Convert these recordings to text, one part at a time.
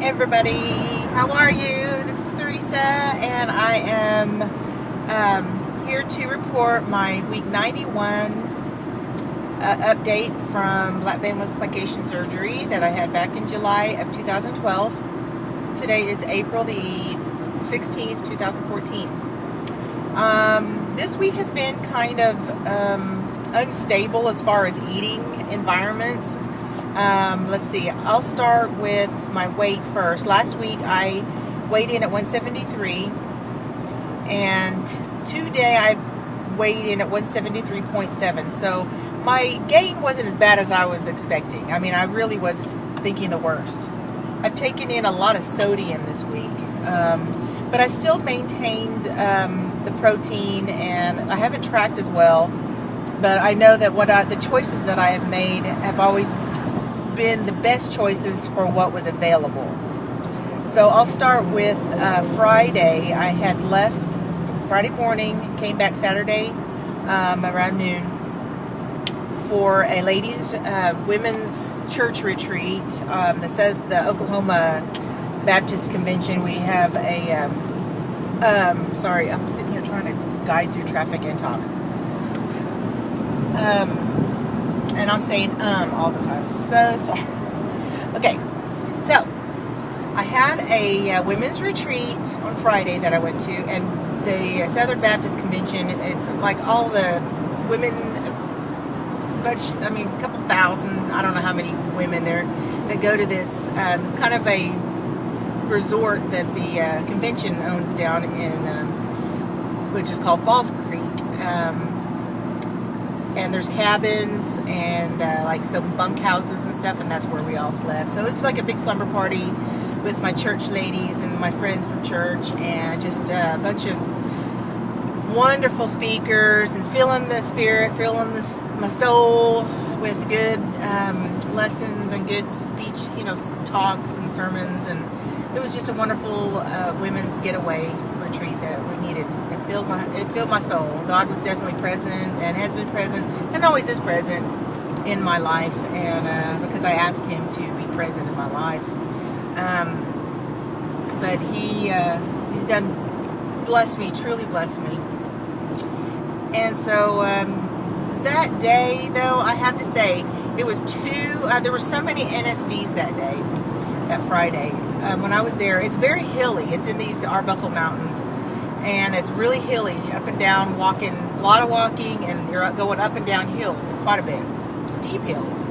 everybody, how are you? This is Theresa, and I am here to report my week 91 update from lap band multiplication surgery that I had back in July of 2012. Today is April the 16th, 2014. This week has been kind of unstable as far as eating environments. Let's see, I'll start with my weight first. Last week I weighed in at 173, and today I've weighed in at 173.7. So my gain wasn't as bad as I was expecting. I mean, I really was thinking the worst. I've taken in a lot of sodium this week, but I've still maintained the protein, and I haven't tracked as well. But I know that the choices that I have made have always been the best choices for what was available. So I'll start with Friday. I had left Friday morning, came back Saturday around noon for a ladies' women's church retreat. The Oklahoma Baptist Convention. We have a sorry, I'm sitting here trying to guide through traffic and talk. And I'm saying all the time. So sorry. Okay, so I had a women's retreat on Friday that I went to, and the Southern Baptist Convention, it's like all the women, a couple thousand, I don't know how many women there that go to this. It's kind of a resort that the convention owns down in, which is called Falls Creek. And there's cabins and like some bunkhouses and stuff, and that's where we all slept. So it was like a big slumber party with my church ladies and my friends from church, and just a bunch of wonderful speakers, and feeling the spirit, feeling my soul with good lessons and good speech, talks and sermons. And it was just a wonderful women's getaway retreat that we needed. It filled my soul. God was definitely present, and has been present, and always is present in my life. And because I asked Him to be present in my life, but He's done blessed me, truly blessed me. And so that day, though, I have to say, it was there were so many NSVs that day, that Friday. When I was there, it's very hilly. It's in these Arbuckle Mountains, and it's really hilly, up and down, walking, a lot of walking, and you're going up and down hills, quite a bit, steep hills,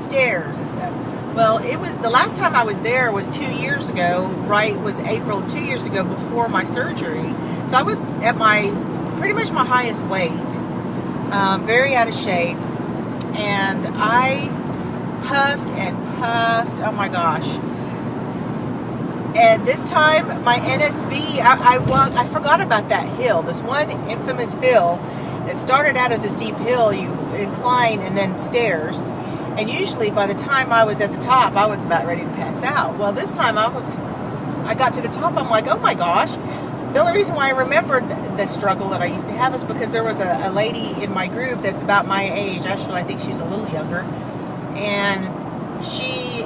stairs and stuff. Well, it was, the last time I was there was 2 years ago, was April 2 years ago, before my surgery. So I was at pretty much my highest weight, very out of shape, and I huffed and puffed, oh my gosh. And this time, my NSV, I forgot about that hill, this one infamous hill. It started out as a steep hill, you incline and then stairs. And usually by the time I was at the top, I was about ready to pass out. Well, this time I got to the top, I'm like, oh my gosh. The only reason why I remembered the struggle that I used to have is because there was a lady in my group that's about my age. Actually, I think she's a little younger. And she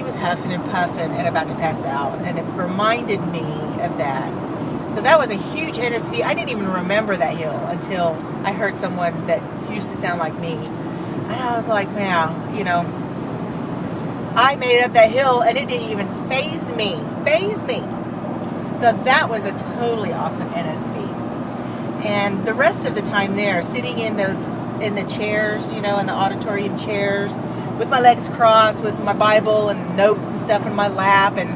was huffing and puffing and about to pass out, and it reminded me of that. So that was a huge NSV. I didn't even remember that hill until I heard someone that used to sound like me, and I was like, man, I made it up that hill, and it didn't even faze me. So that was a totally awesome NSV. And the rest of the time there, sitting in the chairs, in the auditorium chairs, with my legs crossed, with my Bible and notes and stuff in my lap, and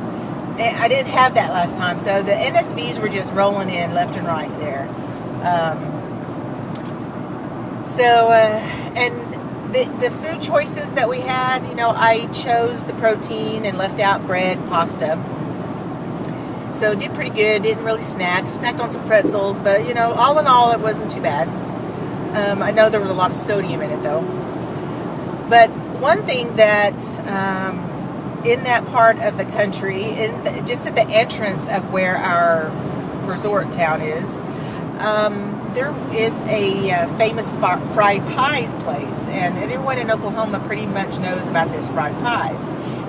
I didn't have that last time. So the NSVs were just rolling in left and right there. And the food choices that we had, I chose the protein and left out bread, pasta. So did pretty good. Didn't really snacked on some pretzels, but all in all, it wasn't too bad. I know there was a lot of sodium in it, though. But one thing that in that part of the country, just at the entrance of where our resort town is, there is a famous fried pies place, and anyone in Oklahoma pretty much knows about this fried pies.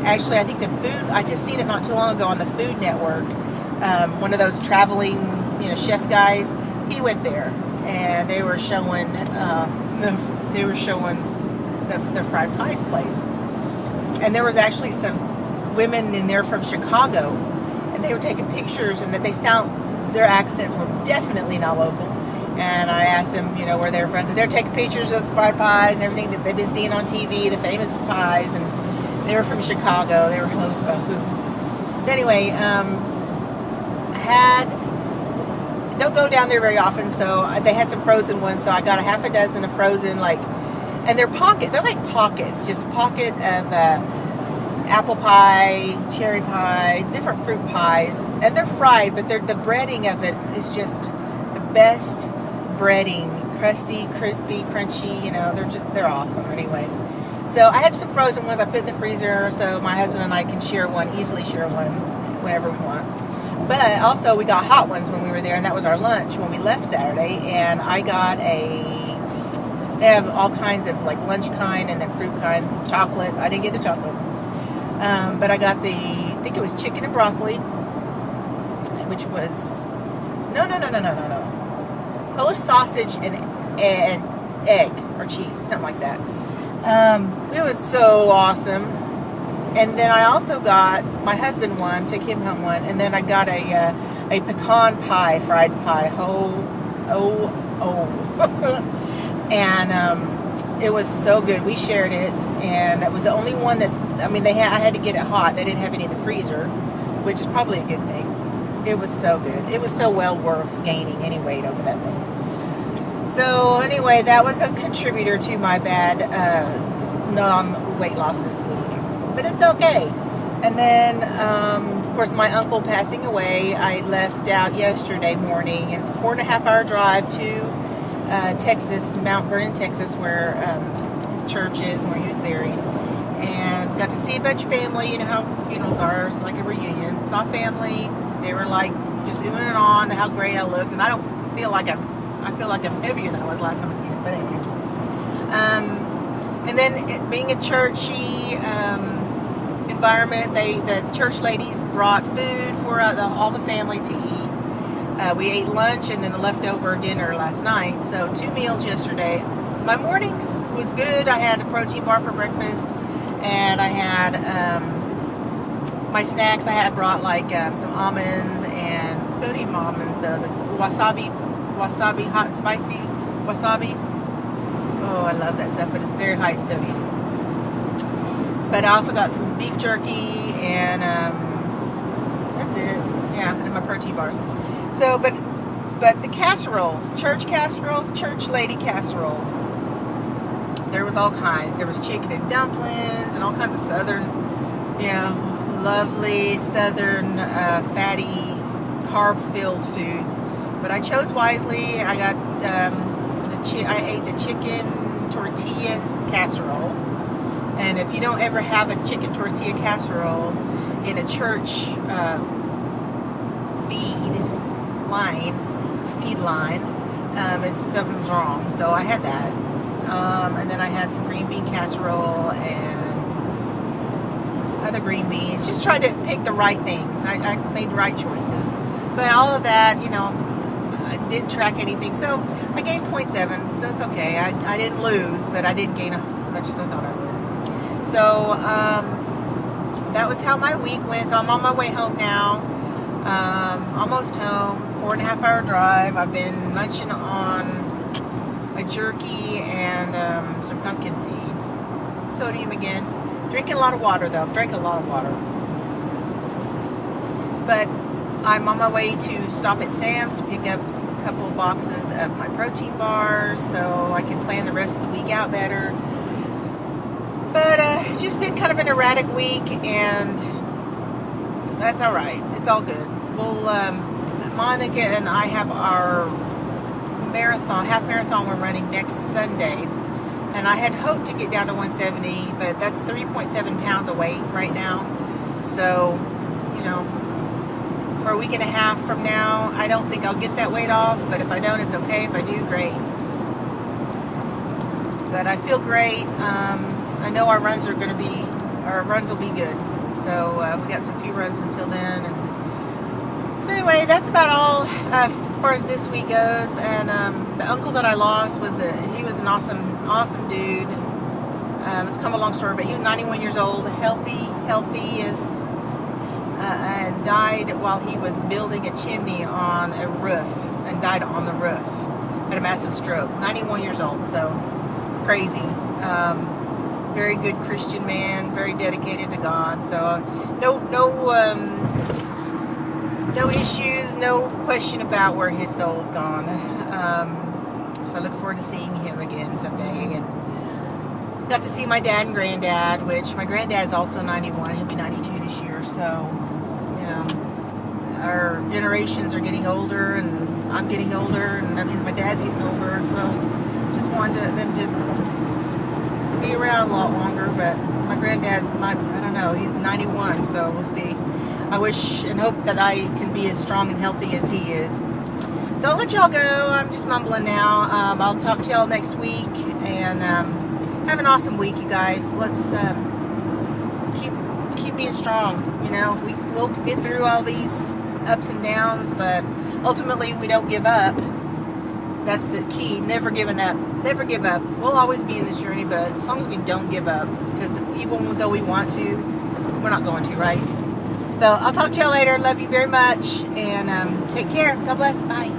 Actually, I think the food, I just seen it not too long ago on the Food Network. One of those traveling, chef guys, he went there, and they were showing the fried pies place. And there was actually some women in there from Chicago, and they were taking pictures, and their accents were definitely not local. And I asked them, where they're from, because they're taking pictures of the fried pies and everything that they've been seeing on TV, the famous pies, and they were from Chicago. They were who. So anyway, don't go down there very often, so they had some frozen ones, so I got a half a dozen of frozen, and they're like pockets, just pocket of apple pie, cherry pie, different fruit pies, and they're fried, but the breading of it is just the best breading, crusty, crispy, crunchy, they're awesome. Anyway, so I had some frozen ones I put in the freezer, so my husband and I can easily share one whenever we want. But also we got hot ones when we were there, and that was our lunch when we left Saturday. And I got they have all kinds of lunch kind and then fruit kind, chocolate. I didn't get the chocolate. But I got I think it was chicken and broccoli, which was, no. Polish sausage and egg or cheese, something like that. It was so awesome. And then I also got, my husband one, took him home one, and then I got a pecan pie, fried pie. And it was so good. We shared it, and it was the only one that, I had to get it hot. They didn't have any in the freezer, which is probably a good thing. It was so good. It was so well worth gaining any weight over that thing. So anyway, that was a contributor to my bad non-weight loss this week. But it's okay. And then, of course, my uncle passing away, I left out yesterday morning. And it's a 4.5-hour drive to Texas, Mount Vernon, Texas, where his church is, where he was buried. And got to see a bunch of family. You know how funerals are. It's like a reunion. Saw family. They were just oohing and on how great I looked. And I feel like I'm heavier than I was last time I was here. But anyway. And then being a churchy environment, the church ladies brought food for all the family to eat. We ate lunch and then the leftover dinner last night. So 2 meals yesterday. My mornings was good. I had a protein bar for breakfast, and I had my snacks. I had brought some almonds and sodium almonds, the wasabi hot and spicy wasabi. Oh, I love that stuff, but it's very high in sodium. But I also got some beef jerky, and that's it. Yeah, and my protein bars. So, but the casseroles, church lady casseroles, there was all kinds. There was chicken and dumplings and all kinds of southern, lovely southern, fatty, carb-filled foods. But I chose wisely. I got I ate the chicken tortilla casserole. And if you don't ever have a chicken tortilla casserole in a church feed line, it's something's wrong. So I had that. And then I had some green bean casserole and other green beans. Just tried to pick the right things. I made right choices. But all of that, I didn't track anything. So I gained 0.7, so it's okay. I didn't lose, but I didn't gain as much as I thought I would. So that was how my week went. So I'm on my way home now. Almost home. 4.5-hour drive. I've been munching on a jerky and some pumpkin seeds. Sodium again. Drinking a lot of water though. I've drank a lot of water. But I'm on my way to stop at Sam's to pick up a couple of boxes of my protein bars so I can plan the rest of the week out better. But it's just been kind of an erratic week, and that's all right. It's all good. Well, Monica and I have our half marathon we're running next Sunday, and I had hoped to get down to 170, but that's 3.7 pounds of weight right now. So, for a week and a half from now, I don't think I'll get that weight off, but if I don't, it's okay. If I do, great. But I feel great. I know our runs will be good. So we got some few rows until then. And so anyway, that's about all as far as this week goes. And the uncle that I lost he was an awesome dude. It's come a long story, but he was 91 years old, healthy is, and died while he was building a chimney on a roof, and died on the roof. Had a massive stroke. 91 years old, so crazy. Very good Christian man, very dedicated to God. So no issues, no question about where his soul's gone. So I look forward to seeing him again someday. And got to see my dad and granddad, which my granddad's also 91. He'll be 92 this year. So, you know, our generations are getting older, and I'm getting older, and that means my dad's getting older. So just wanted them to be around a lot longer. But my granddad's I don't know, he's 91, so we'll see. I wish and hope that I can be as strong and healthy as he is. So I'll let y'all go. I'm just mumbling now. I'll talk to y'all next week, and have an awesome week, you guys. Let's keep being strong. You know, we'll get through all these ups and downs, but ultimately we don't give up. That's the key. Never giving up. Never give up. We'll always be in this journey, but as long as we don't give up, because even though we want to, we're not going to, right? So I'll talk to y'all later. Love you very much, and take care. God bless. Bye.